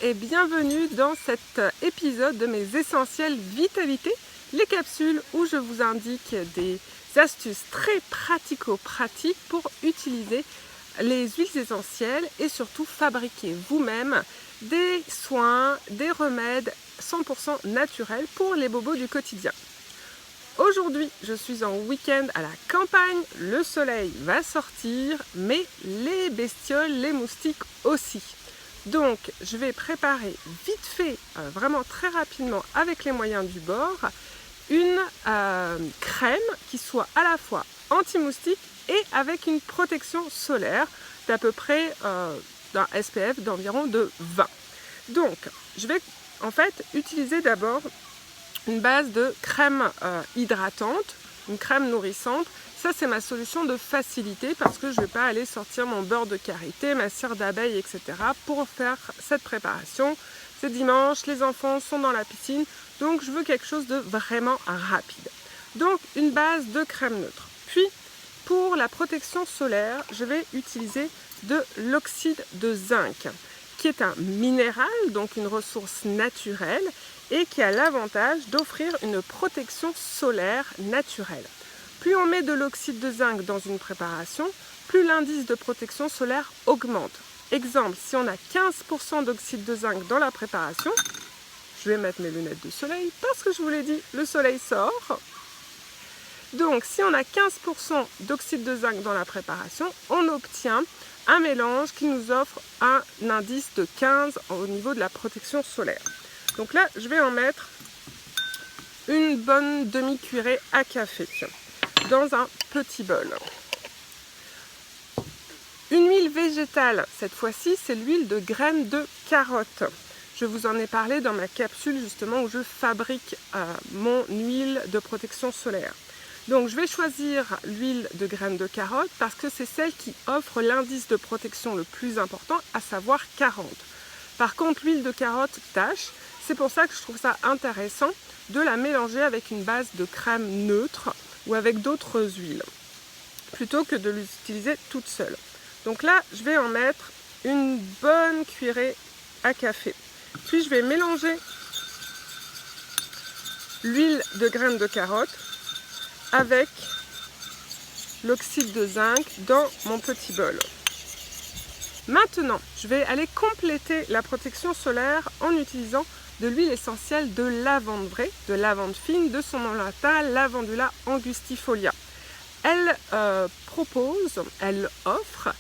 et bienvenue dans cet épisode de mes essentiels vitalité, les capsules où je vous indique des astuces très pratico-pratiques pour utiliser les huiles essentielles et surtout fabriquer vous-même des soins, des remèdes 100% naturels pour les bobos du quotidien. Aujourd'hui, je suis en week-end à la campagne, le soleil va sortir, mais les bestioles, les moustiques aussi. Donc, je vais préparer vite fait, vraiment très rapidement, avec les moyens du bord, une crème qui soit à la fois anti-moustique et avec une protection solaire d'à peu près d'un SPF d'environ de 20. Donc, je vais en fait utiliser d'abord une base de crème hydratante, une crème nourrissante. Ça, c'est ma solution de facilité parce que je ne vais pas aller sortir mon beurre de karité, ma cire d'abeille, etc. pour faire cette préparation. C'est dimanche, les enfants sont dans la piscine, donc je veux quelque chose de vraiment rapide. Donc, une base de crème neutre. Puis, pour la protection solaire, je vais utiliser de l'oxyde de zinc, qui est un minéral, donc une ressource naturelle, et qui a l'avantage d'offrir une protection solaire naturelle. Plus on met de l'oxyde de zinc dans une préparation, plus l'indice de protection solaire augmente. Exemple, si on a 15% d'oxyde de zinc dans la préparation, je vais mettre mes lunettes de soleil parce que je vous l'ai dit, le soleil sort. Donc, si on a 15% d'oxyde de zinc dans la préparation, on obtient un mélange qui nous offre un indice de 15 au niveau de la protection solaire. Donc là, je vais en mettre une bonne demi-cuillerée à café dans un petit bol. Une huile végétale, cette fois-ci, c'est l'huile de graines de carotte. Je vous en ai parlé dans ma capsule justement où je fabrique mon huile de protection solaire. Donc je vais choisir l'huile de graines de carotte parce que c'est celle qui offre l'indice de protection le plus important, à savoir 40. Par contre, l'huile de carotte tâche. C'est pour ça que je trouve ça intéressant de la mélanger avec une base de crème neutre ou avec d'autres huiles, plutôt que de l'utiliser toute seule. Donc là, je vais en mettre une bonne cuillerée à café. Puis je vais mélanger l'huile de graines de carotte avec l'oxyde de zinc dans mon petit bol. Maintenant, je vais aller compléter la protection solaire en utilisant de l'huile essentielle de lavande vraie, de lavande fine, de son nom latin Lavandula angustifolia. Elle elle offre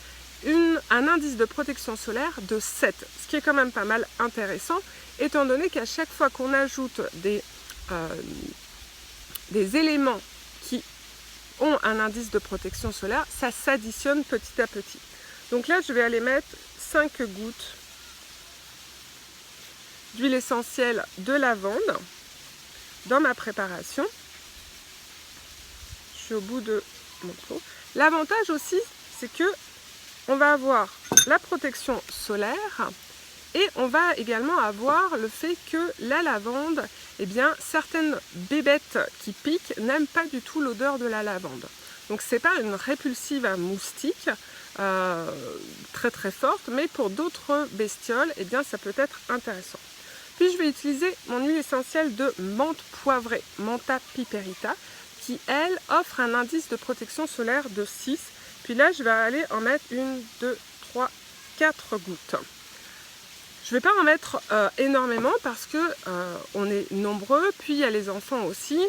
un indice de protection solaire de 7, ce qui est quand même pas mal intéressant, étant donné qu'à chaque fois qu'on ajoute des éléments qui ont un indice de protection solaire, ça s'additionne petit à petit. Donc là, je vais aller mettre 5 gouttes d'huile essentielle de lavande dans ma préparation. Je suis au bout de mon pot. L'avantage aussi, c'est que on va avoir la protection solaire et on va également avoir le fait que la lavande, eh bien, certaines bébêtes qui piquent n'aiment pas du tout l'odeur de la lavande. Donc c'est pas une répulsive à moustiques très très forte, mais pour d'autres bestioles, eh bien, ça peut être intéressant. Puis je vais utiliser mon huile essentielle de menthe poivrée, Mentha piperita, qui elle offre un indice de protection solaire de 6. Puis là, je vais aller en mettre 1, 2, 3, 4 gouttes. Je ne vais pas en mettre énormément parce que on est nombreux, puis il y a les enfants aussi.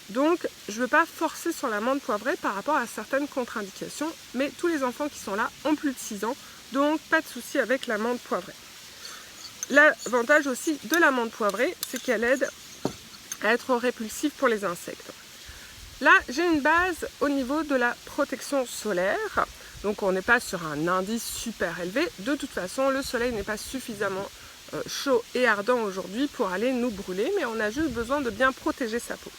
Donc, je ne veux pas forcer sur la menthe poivrée par rapport à certaines contre-indications, mais tous les enfants qui sont là ont plus de 6 ans, donc pas de souci avec la menthe poivrée. L'avantage aussi de la menthe poivrée, c'est qu'elle aide à être répulsive pour les insectes. Là, j'ai une base au niveau de la protection solaire, donc on n'est pas sur un indice super élevé. De toute façon, le soleil n'est pas suffisamment chaud et ardent aujourd'hui pour aller nous brûler, mais on a juste besoin de bien protéger sa peau.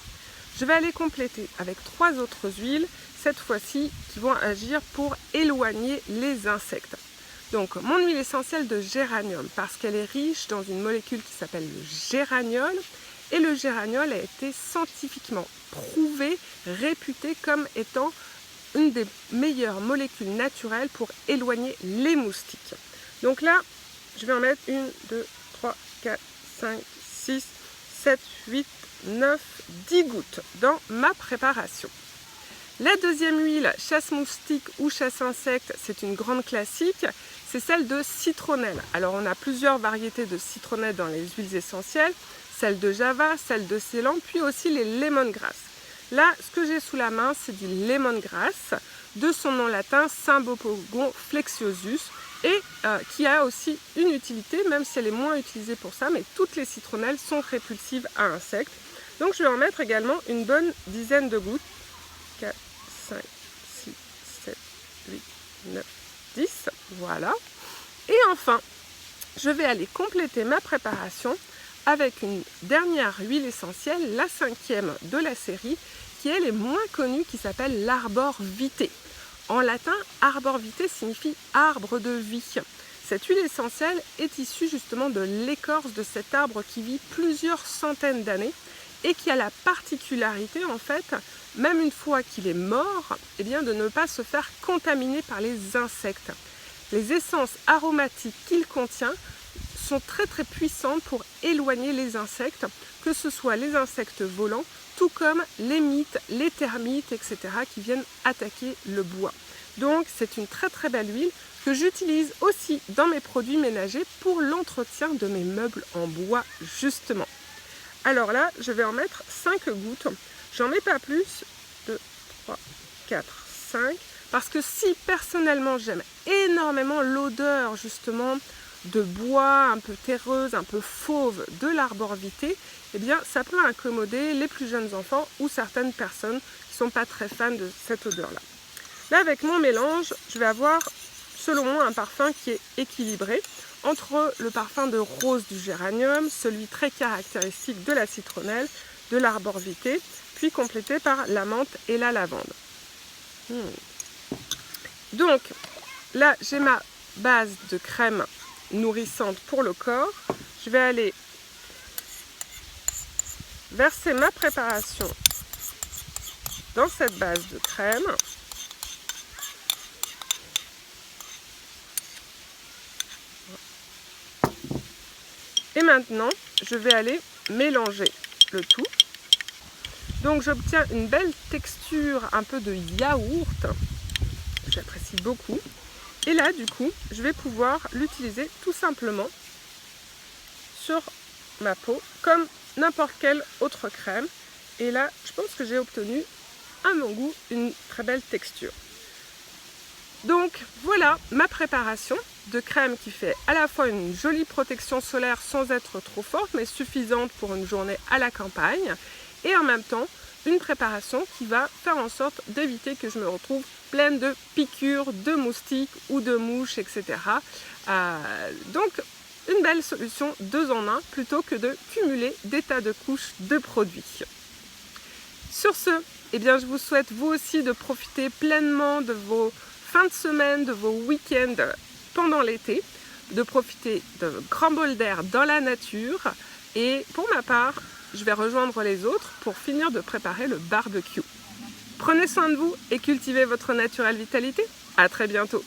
Je vais aller compléter avec 3 autres huiles, cette fois-ci, qui vont agir pour éloigner les insectes. Donc, mon huile essentielle de géranium, parce qu'elle est riche dans une molécule qui s'appelle le géraniol. Et le géraniol a été scientifiquement prouvé, réputé comme étant une des meilleures molécules naturelles pour éloigner les moustiques. Donc là, je vais en mettre 1, 2, 4, 5, 6, 7, 8, 9, 10 gouttes dans ma préparation. La deuxième huile, chasse moustique ou chasse insecte, c'est une grande classique, c'est celle de citronnelle. Alors on a plusieurs variétés de citronnelle dans les huiles essentielles, celle de Java, celle de Ceylan, puis aussi les lemongrass. Là, ce que j'ai sous la main, c'est du lemongrass, de son nom latin Cymbopogon flexuosus, et qui a aussi une utilité, même si elle est moins utilisée pour ça, mais toutes les citronnelles sont répulsives à insectes. Donc je vais en mettre également une bonne dizaine de gouttes. 4, 5, 6, 7, 8, 9, 10, voilà. Et enfin, je vais aller compléter ma préparation avec une dernière huile essentielle, la cinquième de la série, qui elle est moins connue, qui s'appelle l'arbor vitae. En latin, arbor vitae signifie arbre de vie. Cette huile essentielle est issue justement de l'écorce de cet arbre qui vit plusieurs centaines d'années et qui a la particularité en fait, même une fois qu'il est mort, eh bien, de ne pas se faire contaminer par les insectes. Les essences aromatiques qu'il contient sont très très puissantes pour éloigner les insectes, que ce soit les insectes volants, tout comme les mites, les termites, etc. qui viennent attaquer le bois. Donc c'est une très très belle huile que j'utilise aussi dans mes produits ménagers pour l'entretien de mes meubles en bois justement. Alors là, je vais en mettre 5 gouttes. J'en mets pas plus, 2, 3, 4, 5. Parce que si personnellement j'aime énormément l'odeur justement de bois un peu terreuse, un peu fauve de l'arbor vitae, eh bien ça peut incommoder les plus jeunes enfants ou certaines personnes qui ne sont pas très fans de cette odeur-là. Là, avec mon mélange, je vais avoir, selon moi, un parfum qui est équilibré entre le parfum de rose du géranium, celui très caractéristique de la citronnelle, de l'arbor vitae, puis complété par la menthe et la lavande. Donc, là, j'ai ma base de crème nourrissante pour le corps. Je vais aller verser ma préparation dans cette base de crème. Et maintenant, je vais aller mélanger le tout. Donc j'obtiens une belle texture un peu de yaourt. J'apprécie beaucoup. Et là, du coup, je vais pouvoir l'utiliser tout simplement sur ma peau comme n'importe quelle autre crème. Et là, je pense que j'ai obtenu, à mon goût, une très belle texture. Donc voilà ma préparation de crème qui fait à la fois une jolie protection solaire sans être trop forte, mais suffisante pour une journée à la campagne. Et en même temps, une préparation qui va faire en sorte d'éviter que je me retrouve pleine de piqûres, de moustiques ou de mouches, etc. Donc, une belle solution 2 en 1 plutôt que de cumuler des tas de couches de produits. Sur ce, eh bien, je vous souhaite vous aussi de profiter pleinement de vos fins de semaine, de vos week-ends pendant l'été, de profiter d'un grand bol d'air dans la nature. Et pour ma part, je vais rejoindre les autres pour finir de préparer le barbecue. Prenez soin de vous et cultivez votre naturelle vitalité. À très bientôt.